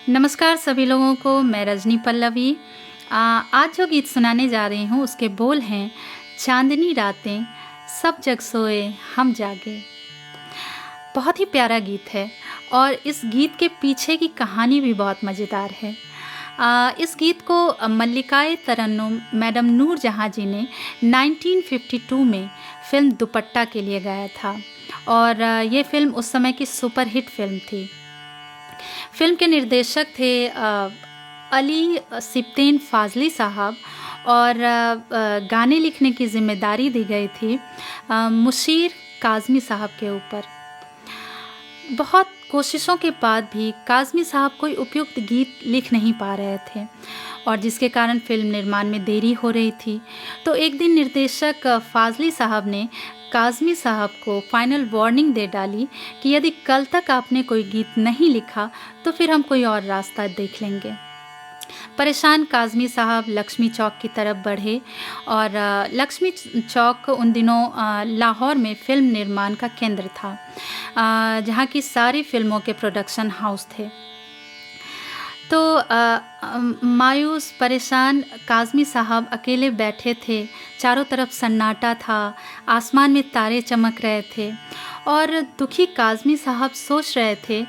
नमस्कार सभी लोगों को, मैं रजनी पल्लवी। आज जो गीत सुनाने जा रही हूँ उसके बोल हैं, चांदनी रातें सब जग सोए हम जागे। बहुत ही प्यारा गीत है और इस गीत के पीछे की कहानी भी बहुत मज़ेदार है। इस गीत को मल्लिकाए तरन्नुम मैडम नूर जहाँ जी ने 1952 में फ़िल्म दुपट्टा के लिए गाया था और ये फ़िल्म उस समय की सुपरहिट फ़िल्म थी। फ़िल्म के निर्देशक थे अली सिब्तेन फ़ाज़ली साहब और गाने लिखने की ज़िम्मेदारी दी गई थी मुशीर काज़मी साहब के ऊपर। बहुत कोशिशों के बाद भी काज़मी साहब कोई उपयुक्त गीत लिख नहीं पा रहे थे और जिसके कारण फ़िल्म निर्माण में देरी हो रही थी। तो एक दिन निर्देशक फ़ाज़ली साहब ने काज़मी साहब को फाइनल वार्निंग दे डाली कि यदि कल तक आपने कोई गीत नहीं लिखा तो फिर हम कोई और रास्ता देख लेंगे। परेशान काज़मी साहब लक्ष्मी चौक की तरफ बढ़े और लक्ष्मी चौक उन दिनों लाहौर में फ़िल्म निर्माण का केंद्र था, जहाँ की सारी फ़िल्मों के प्रोडक्शन हाउस थे। तो मायूस परेशान काज़मी साहब अकेले बैठे थे। चारों तरफ सन्नाटा था, आसमान में तारे चमक रहे थे और दुखी काज़मी साहब सोच रहे थे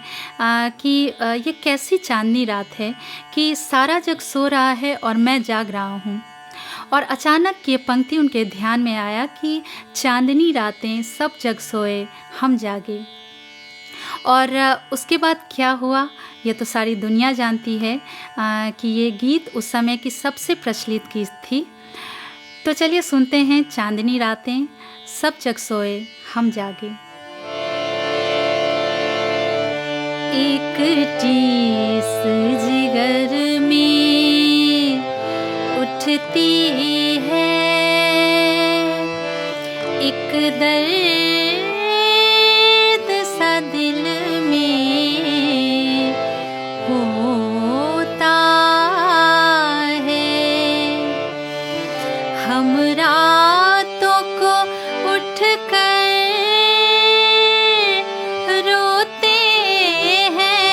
कि ये कैसी चांदनी रात है कि सारा जग सो रहा है और मैं जाग रहा हूँ। और अचानक ये पंक्ति उनके ध्यान में आया कि चांदनी रातें सब जग सोए हम जागे। और उसके बाद क्या हुआ ये तो सारी दुनिया जानती है कि ये गीत उस समय की सबसे प्रचलित गीत थी। तो चलिए सुनते हैं चांदनी रातें सब जग सोए हम जागे। एक टीस जिगर में उठती है, एक दर्द सा दिल में होता है। हम रातों को उठ कर रोते हैं,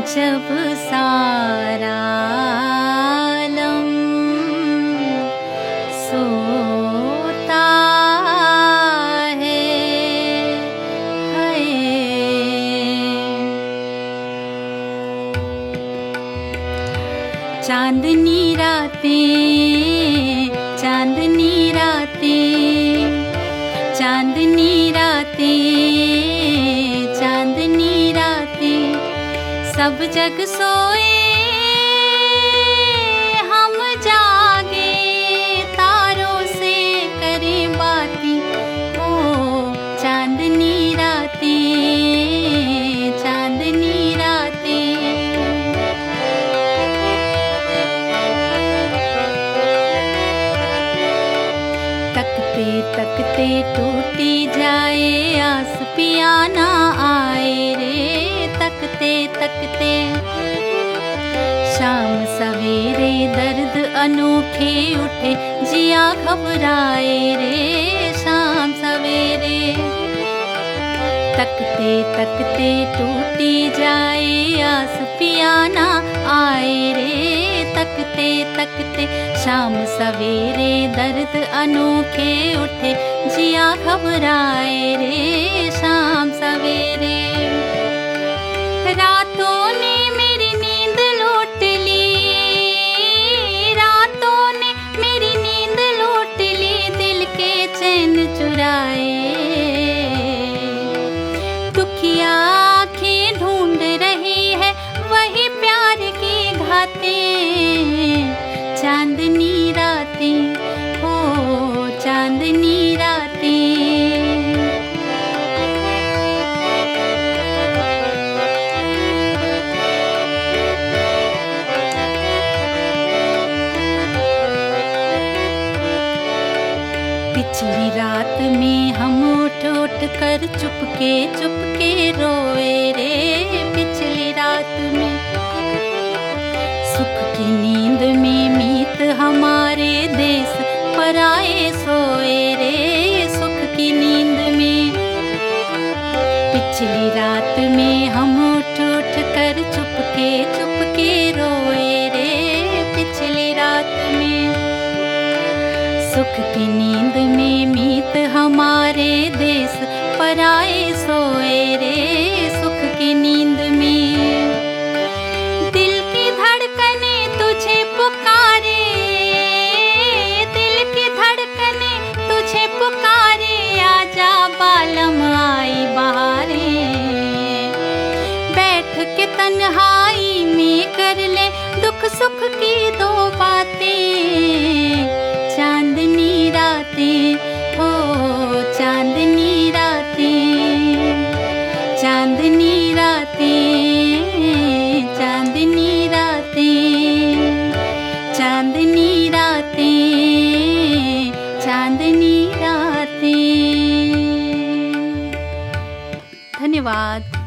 जब सारा आलम सोता है। हाय चांदनी रातें, चांदनी रातें, चांदनी रातें, चांदनी रातें सब जग सोए हम जागे, तारों से करें बातें ओ चांदनी रातें, चांदनी रातें। तकते तकते टूटी जाए आस पिया ना आए रे, तकते तकते शाम सवेरे दर्द अनोखे उठे जिया घबराए रे, शाम सवेरे तकते तकते टूटी जाए आस पिया ना आए रे, तकते तकते शाम सवेरे दर्द अनोखे उठे जिया घबराए रे, शाम सवेरे। रातों ने मेरी नींद लूट ली, रातों ने मेरी नींद लूट ली, दिल के चैन चुराए। दुखिया आँखें ढूंढ रही है वही प्यार की घातें, चांदनी रातें हो चांदनी रातें। पिछली रात में हम उठ उठ कर चुपके चुपके रोए रे, पिछली रात में सुख की नींद में मीत हमारे देश पराए सोए रे, सुख की नींद में पिछली रात में हम उठ उठ कर चुपके रोए रे। पिछली रात में सुख की नींद में मीत हमारे देश पराए सोए रे। सुख की नींद में दिल की धड़कने तुझे पुकारे, दिल की धड़कने तुझे पुकारे। आजा बालम आई बहारे, बैठ के तन्हाई में कर ले दुख सुख की दो बातें। चांदनी रातें हो चांदनी रातें, चांदनी रातें, चांदनी रातें, चांदनी रातें, चांदनी रातें। धन्यवाद।